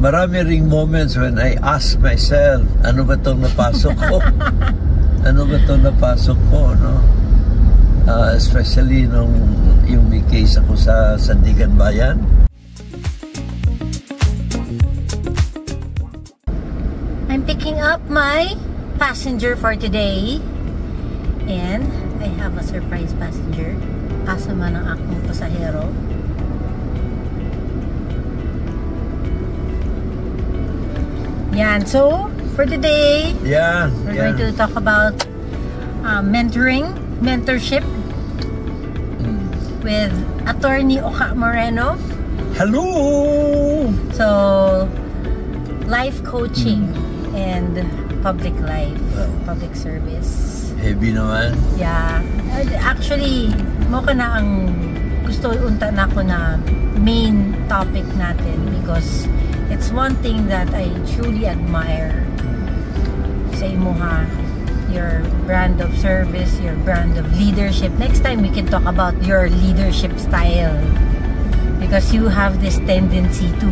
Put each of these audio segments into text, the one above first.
marami ring moments when I ask myself, ano ba itong napasok ko? Ano ba itong napasok ko, no? Especially nung yung may case ako sa Sandigan Bayan. I'm picking up my passenger for today. And I have a surprise passenger. Kasama ng akong pasahero. Yan. So, for today, we're going to talk about mentorship with Attorney Oka Moreno. Hello! So, life coaching and public life, public service. Heavy naman. Yeah. Actually, moka na ang gusto unta na ako na main topic natin because it's one thing that I truly admire sa imo ha. Your brand of service, your brand of leadership. Next time we can talk about your leadership style because you have this tendency to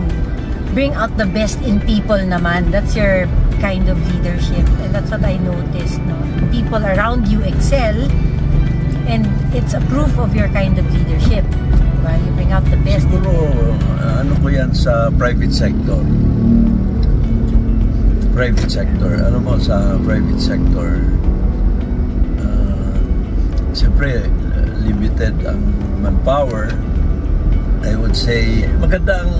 bring out the best in people naman. That's your kind of leadership, and that's what I noticed, no? People around you excel and it's a proof of your kind of leadership, diba? You bring out the best. Siguro ano ko yan sa private sector. Ano mo sa private sector, siyempre limited ang manpower. I would say maganda ang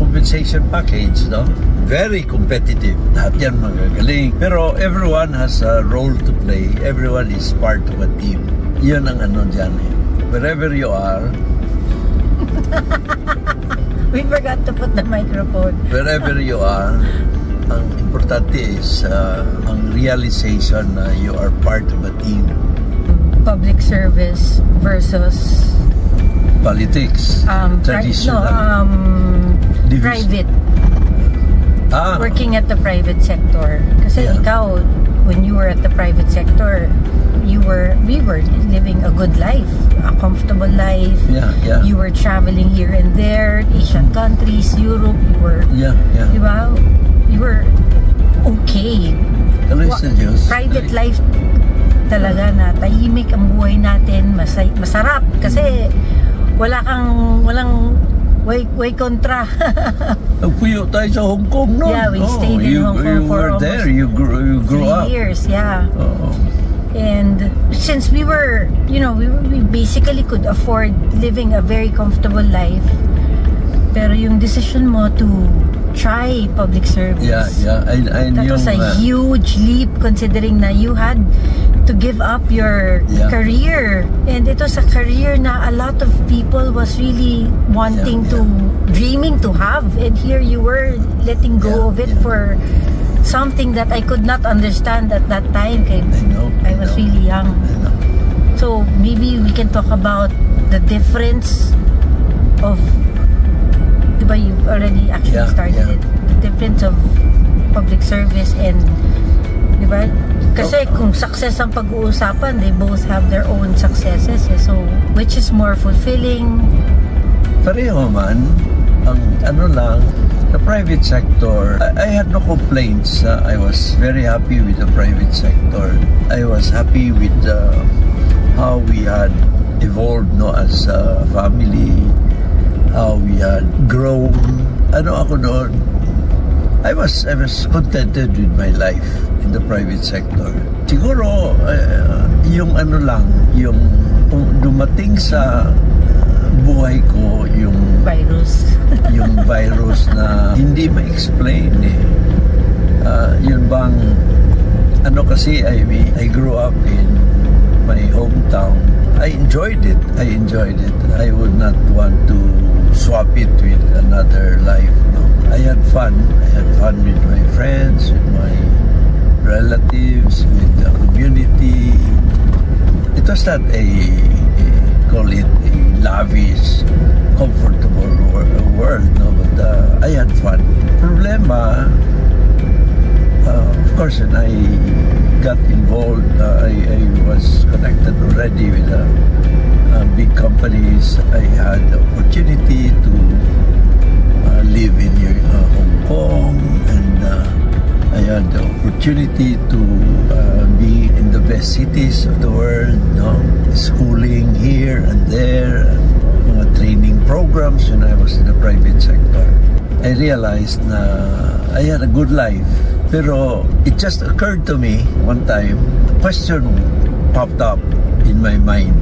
compensation package, no? Very competitive. Lahat yan magagaling. Pero everyone has a role to play. Everyone is part of a team. Yun ang ano dyan eh. Wherever you are. We forgot to put the microphone. Wherever you are, ang importante is ang realization na you are part of a team. Public service versus politics. Traditional. Private. Working at the private sector. Kasi ikaw, when you were at the private sector, we were living a good life, a comfortable life. You were traveling here and there, Asian countries, Europe. You were, diba? You were okay. Private life talaga na tahimik ang buhay natin, masarap kasi walang way kontra. Nagpuyo tayo sa Hong Kong, no? Yeah, we stayed in Hong Kong for almost there. You grew 3 up. 3 years, yeah. And since we were, we basically could afford living a very comfortable life. Pero yung decision mo to try public service, that was a huge leap considering na you had to give up your career, and it was a career na a lot of people was really wanting to, dreaming to have, and here you were letting go of it for something that I could not understand at that time. I was really young. So maybe we can talk about the difference of, diba, you've already actually started it, the difference of public service and, diba? Kasi kung success ang pag-uusapan, they both have their own successes. So, which is more fulfilling? Pareho man. Ang ano lang, the private sector, I had no complaints. I was very happy with the private sector. I was happy with how we had evolved, no, as a family, how we had grown. Ano ako doon? I was contented with my life in the private sector. Siguro yung ano lang, yung dumating sa buhay ko yung virus na hindi ma-explain eh. Yun bang ano, kasi I grew up in my hometown. I enjoyed it. I would not want to swap it with another life, no? I had fun with my friends, with my relatives, with the community. It was not call it a lavish, comfortable world, no? But I had fun. Problema, of course, when I got involved, I was connected already with big companies. I had the opportunity to live in Hong Kong, opportunity to be in the best cities of the world, no? Schooling here and there, mga training programs when I was in the private sector. I realized na I had a good life. Pero it just occurred to me one time, a question popped up in my mind.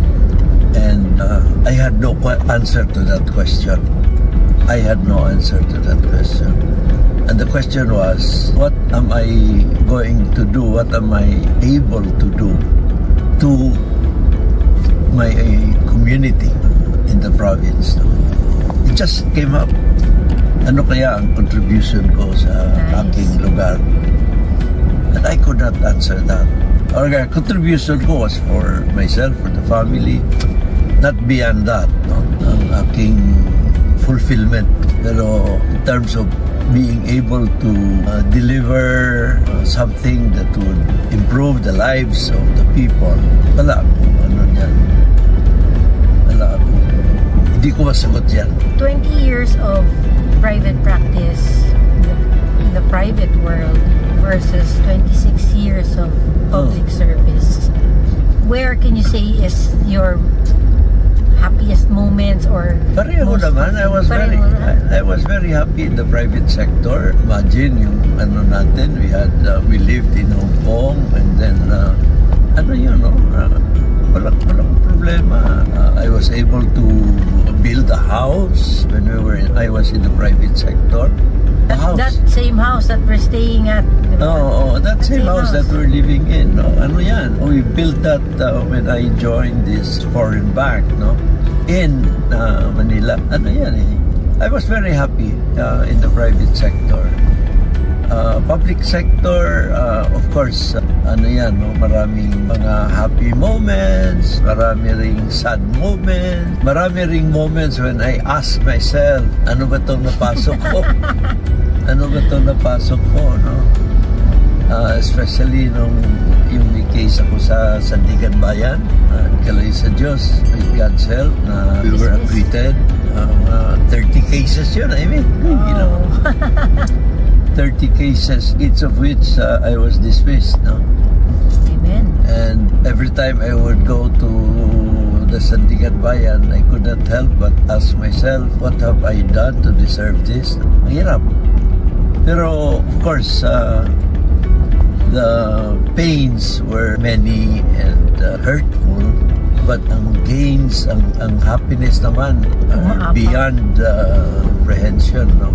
And I had no answer to that question. I had no answer to that question. And the question was, what am I going to do? What am I able to do to my community in the province? It just came up. Ano kaya ang contribution ko sa aking lugar? And I could not answer that. Our contribution ko was for myself, for the family, not beyond that, no? Ang aking fulfillment. Pero in terms of being able to deliver something that would improve the lives of the people, wala akong ano yan. Wala akong, hindi ko masagot yan. 20 years of private practice in the private world versus 26 years of public service. Where can you say is your happiest moments or pareho naman? I was very happy in the private sector. Imagine yung ano natin, we lived in Hong Kong, and then walang problema. I was able to build a house when I was in the private sector. That same house that we're staying at. Oh, that same house that we're living in. No? Ano yan? We built that when I joined this foreign bank, no? In Manila. Ano yan eh? I was very happy in the private sector. Public sector, of course, ano yan, no? Maraming mga happy moments, marami ring sad moments, marami ring moments when I ask myself, ano ba itong napasok ko? Ano ba itong napasok ko, no? Especially nung yung case ako sa Sandigan Bayan, kalay sa Diyos, with God's help, na we were acquitted. 30 cases yun, I mean, you know. 30 cases, each of which I was dismissed, no? Amen. And every time I would go to the Sandigan Bayan, I could not help but ask myself, what have I done to deserve this? Ang hirap. Pero, of course, the pains were many and hurtful, but ang gains, ang happiness naman are beyond comprehension, no?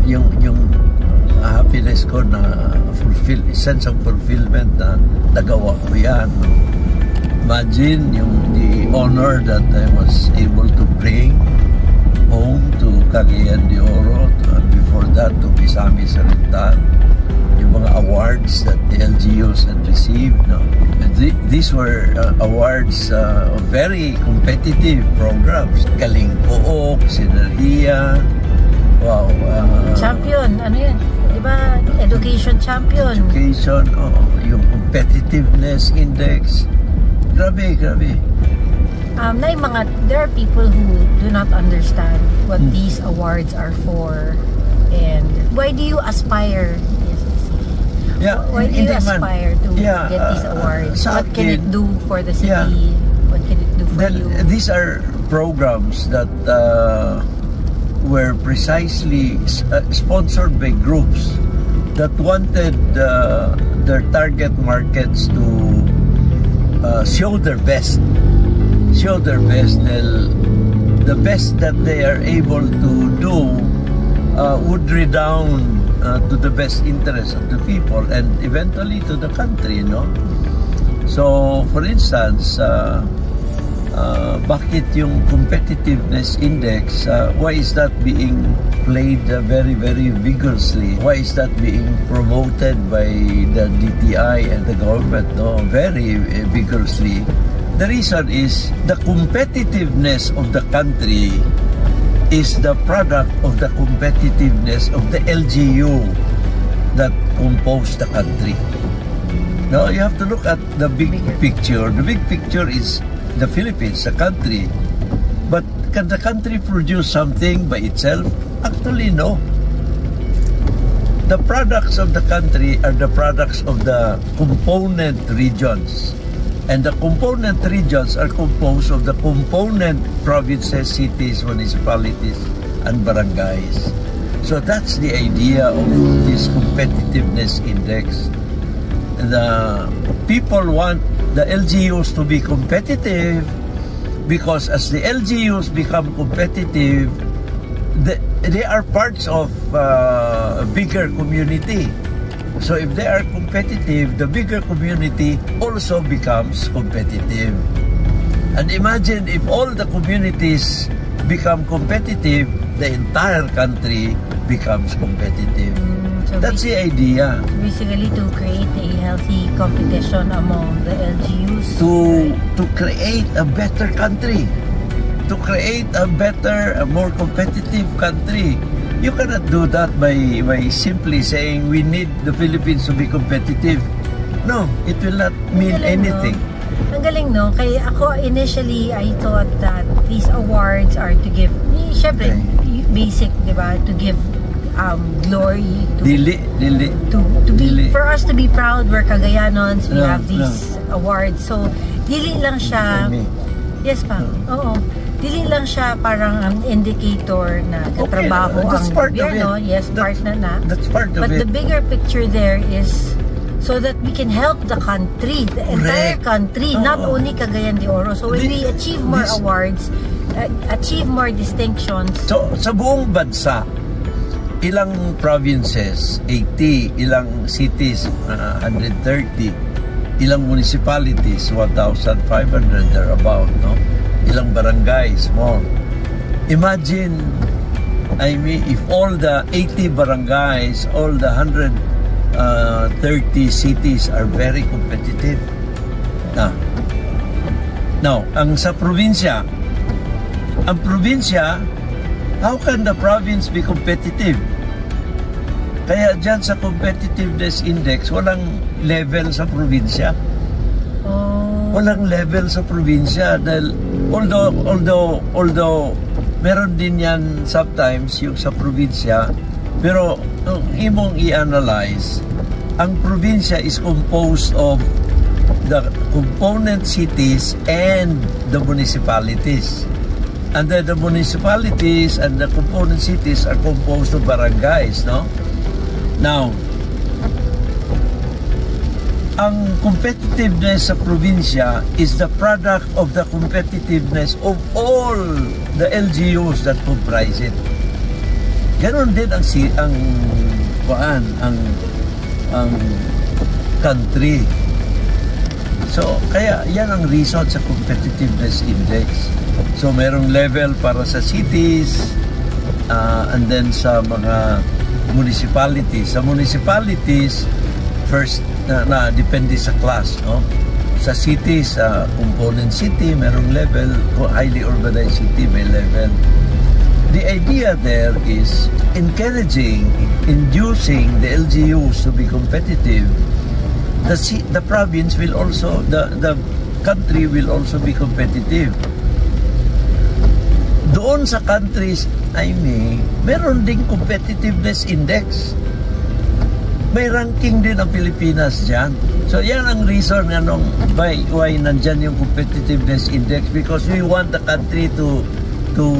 Yung happiness ko na sense of fulfillment na nagawa ko yan, no? Imagine the honor that I was able to bring home to Cagayan de Oro, and before that to Misamis Oriental, yung mga awards that the LGUs had received, no? And these were awards of very competitive programs. Galing Pook, Sinergia, wow. Champion, ano yan? Diba? Education champion. Education, yung competitiveness index. Grabe. There are people who do not understand what these awards are for, and why do you aspire? Why do you aspire to get these awards? What can it do for the city? Yeah. What can it do for you? These are programs that were precisely sponsored by groups that wanted their target markets to show their best. The best that they are able to do would redound to the best interest of the people and eventually to the country, no? So, for instance, bakit yung competitiveness index, why is that being played very, very vigorously? Why is that being promoted by the DTI and the government, no? Very vigorously. The reason is the competitiveness of the country is the product of the competitiveness of the LGU that compose the country. Now, you have to look at the big picture. The big picture is the Philippines, the country. But can the country produce something by itself? Actually, no. the products of the country are the products of the component regions. And the component regions are composed of the component provinces, cities, municipalities, and barangays. So that's the idea of this competitiveness index. The people want the LGUs to be competitive because as the LGUs become competitive, they are parts of a bigger community. So if they are competitive, the bigger community also becomes competitive. And imagine if all the communities become competitive, the entire country becomes competitive. So that's the idea. Basically to create a healthy competition among the LGUs. To create a better country. To create a better, a more competitive country. You cannot do that by simply saying we need the Philippines to be competitive. No, it will not mean anything. No? Ang galing, no? Kaya ako initially, I thought that these awards are to give, syempre, basic, di ba? To give glory to be for us to be proud. We're Cagayanons. We have these awards. So, dili lang siya. Yes, pa. Oo. Dili lang siya parang ang indicator na katrabaho ang gobyerno. Yes, part na. That's part of it. But the bigger picture there is so that we can help the country, the entire country, not only Cagayan de Oro. So when we achieve more awards, achieve more distinctions. So sa buong bansa, ilang provinces, 80, ilang cities, 130, ilang municipalities, 1,500 thereabout, no? Ilang barangays more. Imagine, I mean, if all the 80 barangays, all the 130 cities are very competitive. Now, ang sa probinsya, how can the province be competitive? Kaya dyan sa competitiveness index, walang level sa probinsya. Walang level sa probinsya dahil although meron din yan sometimes yung sa probinsya, pero kung imong i-analyze, ang probinsya is composed of the component cities and the municipalities. And then the municipalities and the component cities are composed of barangays, no? Now, ang competitiveness sa probinsya is the product of the competitiveness of all the LGUs that comprise it. Ganon din ang country. So, kaya yan ang reason sa competitiveness index. So, merong level para sa cities and then sa mga municipalities. Sa municipalities, first, na depende sa class, no? Sa cities, component city, merong level. Highly urbanized city, may level. The idea there is encouraging, inducing the LGUs to be competitive. The province will also, the country will also be competitive. Doon sa countries, meron ding competitiveness index. May ranking din ang Pilipinas dyan. So yan ang reason why nandyan yung competitiveness index, because we want the country to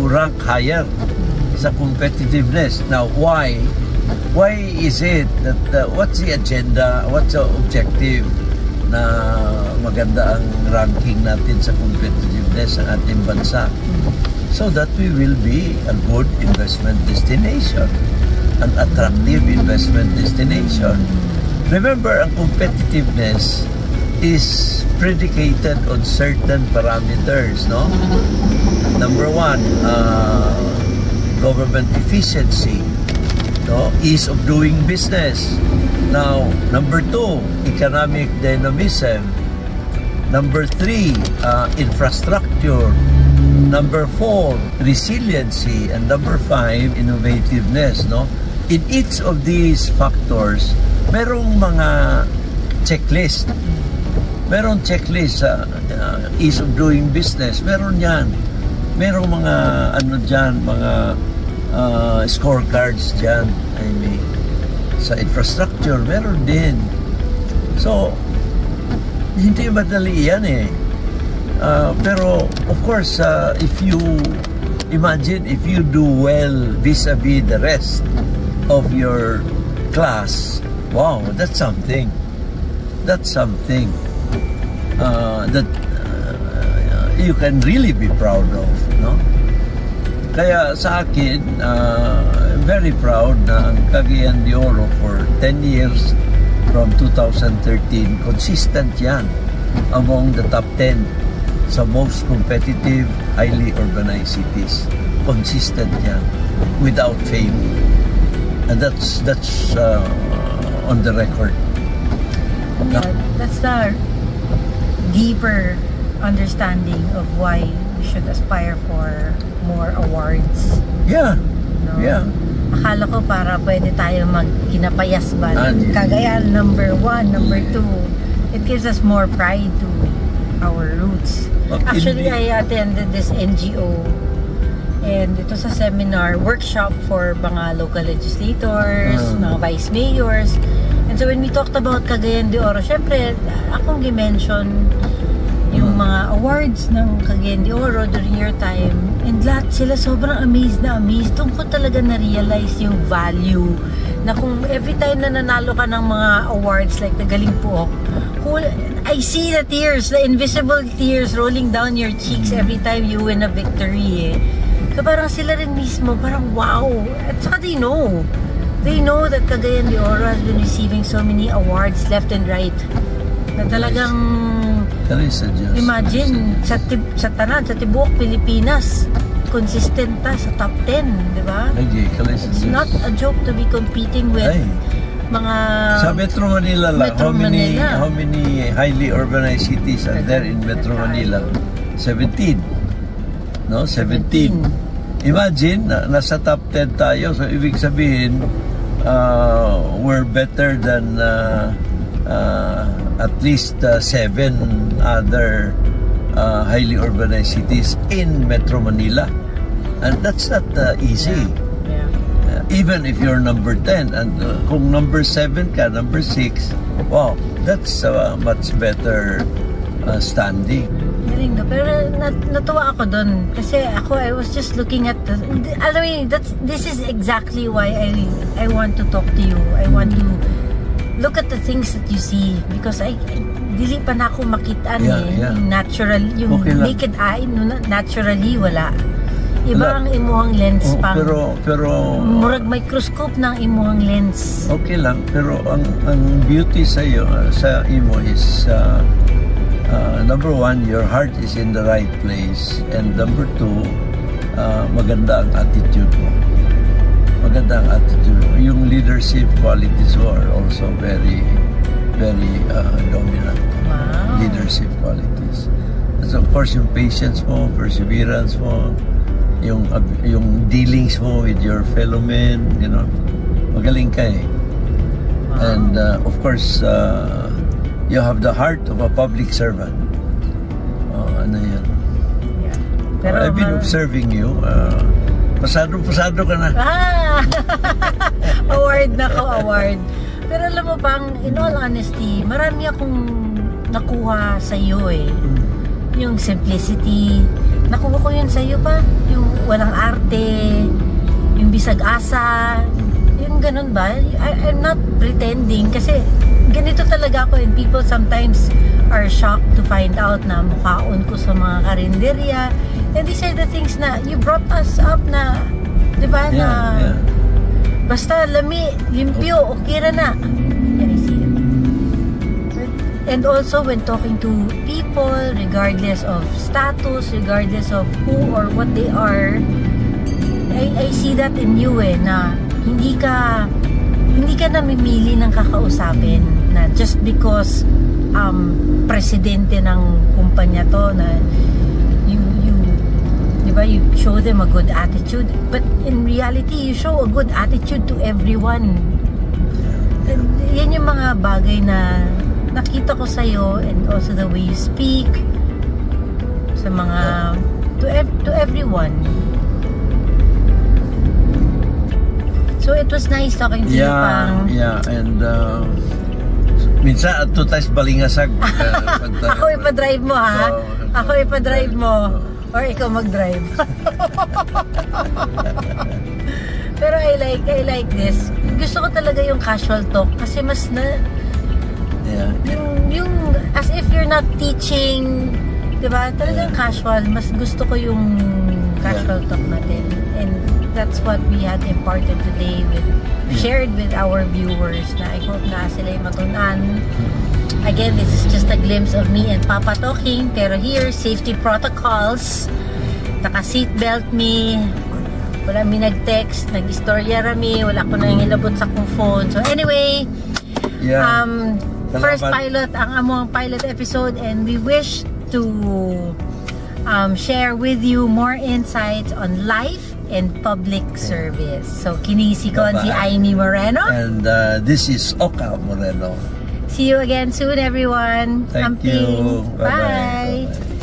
rank higher sa competitiveness. Now why is it that what's the agenda, what's the objective na maganda ang ranking natin sa competitiveness ng ating bansa? So that we will be a good investment destination, an attractive investment destination. Remember, ang competitiveness is predicated on certain parameters, no? Number one, government efficiency, no? Ease of doing business. Now, number two, economic dynamism. Number three, infrastructure. Number four, resiliency. And number five, innovativeness, no? In each of these factors, merong mga checklist. Meron checklist sa ease of doing business. Meron yan. Merong mga mga scorecards dyan. sa infrastructure, meron din. So, hindi madali yan eh. Pero, of course, if you imagine, if you do well vis-a-vis the rest of your class, wow, that's something. That's something that you can really be proud of, no? Kaya sa akin, very proud na ang Cagayan de Oro for 10 years from 2013, consistent yan among the top 10 sa most competitive, highly urbanized cities. Consistent yan, without fail. And that's on the record. Yeah, that's the deeper understanding of why we should aspire for more awards. Yeah. No? Yeah. Akala ko para pwede tayo magkinapayas ba? Cagayan, number 1, number 2. It gives us more pride to our roots. Actually, I attended this NGO and ito sa seminar, workshop for mga local legislators, mga vice mayors. And so when we talked about Cagayan de Oro, syempre, akong gi-mention yung mga awards ng Cagayan de Oro during your time, and lahat sila sobrang amazed na amazed. Doon ko talaga na-realize yung value na kung every time na nanalo ka ng mga awards like the Galing Po, I see the tears, the invisible tears rolling down your cheeks every time you win a victory eh. So parang sila rin mismo, parang wow. At saka they know that Cagayan de Oro has been receiving so many awards left and right na talagang imagine sa tanan, sa tibuok Pilipinas, consistent ta sa top 10, di ba? It's not a joke to be competing with mga sa Metro Manila lang. How many highly urbanized cities are there in Metro Manila? 17. No? 17. Imagine, nasa top 10 tayo. So, ibig sabihin, we're better than at least 7 other highly urbanized cities in Metro Manila. And that's not easy. Even if you're number 10 and kung number 7 ka, number 6, wow, that's much better standing. Galing, no? Pero natuwa ako doon kasi I was just looking at this is exactly why I want to talk to you. I want to look at the things that you see because dili pa na ako makitaan yung natural, yung naked eye, naturally wala. Iba ang imuhang lens pang. Pero murag microscope ng imuhang lens. Okay lang, pero ang beauty sa iyo, sa imo is number 1, your heart is in the right place, and number 2, maganda ang attitude mo. Maganda ang attitude mo. Yung leadership qualities mo are also very dominant. Wow. Leadership qualities. So of course, yung patience mo, perseverance mo, yung dealings mo with your fellow men, you know, magaling ka eh. Wow. And of course, you have the heart of a public servant. Ano yan? Yeah. Pero, I've been observing you. Pasado ka na. Award. Pero alam mo pang, in all honesty, marami akong nakuha sa iyo eh. Yung simplicity, nakuha ko yun sa iyo pa. Yung walang arte, yung bisag-asa, yung ganun ba? I'm not pretending kasi ganito talaga ako, and people sometimes are shocked to find out na mukhaon ko sa mga karinderya. And these are the things na you brought us up na, di ba, basta lami, limpyo, okay na. Can I see it? And also when talking to people, regardless of status, regardless of who or what they are, I see that in you eh, na hindi ka namimili ng kakausapin na just because presidente ng kumpanya to na you show them a good attitude, but in reality you show a good attitude to everyone. And yan yung mga bagay na nakita ko sa'yo, and also the way you speak sa mga to everyone. So it was nice talking to you, Pang. Yeah, and minsan at tayo balingasag. Ako ipa-drive mo, ha? Ako ipa-drive mo. Or ikaw mag-drive. Pero I like this. Gusto ko talaga yung casual talk kasi mas na yung as if you're not teaching, diba? Talagang casual. Mas gusto ko yung casual talk natin. And that's what we had imparted today shared with our viewers na I hope na sila yung matunan. Again, this is just a glimpse of me and Papa talking, pero here, safety protocols. Naka-seatbelt me. Wala mi nag-text, nag-istorya rami, wala ko nang hilabot sa kong phone. So anyway, first pilot, ang among pilot episode, and we wish to share with you more insights on life and public service. So kinisi ko si Aimee Moreno. And this is Oka Moreno. See you again soon, everyone. Thank you. Bye. Bye.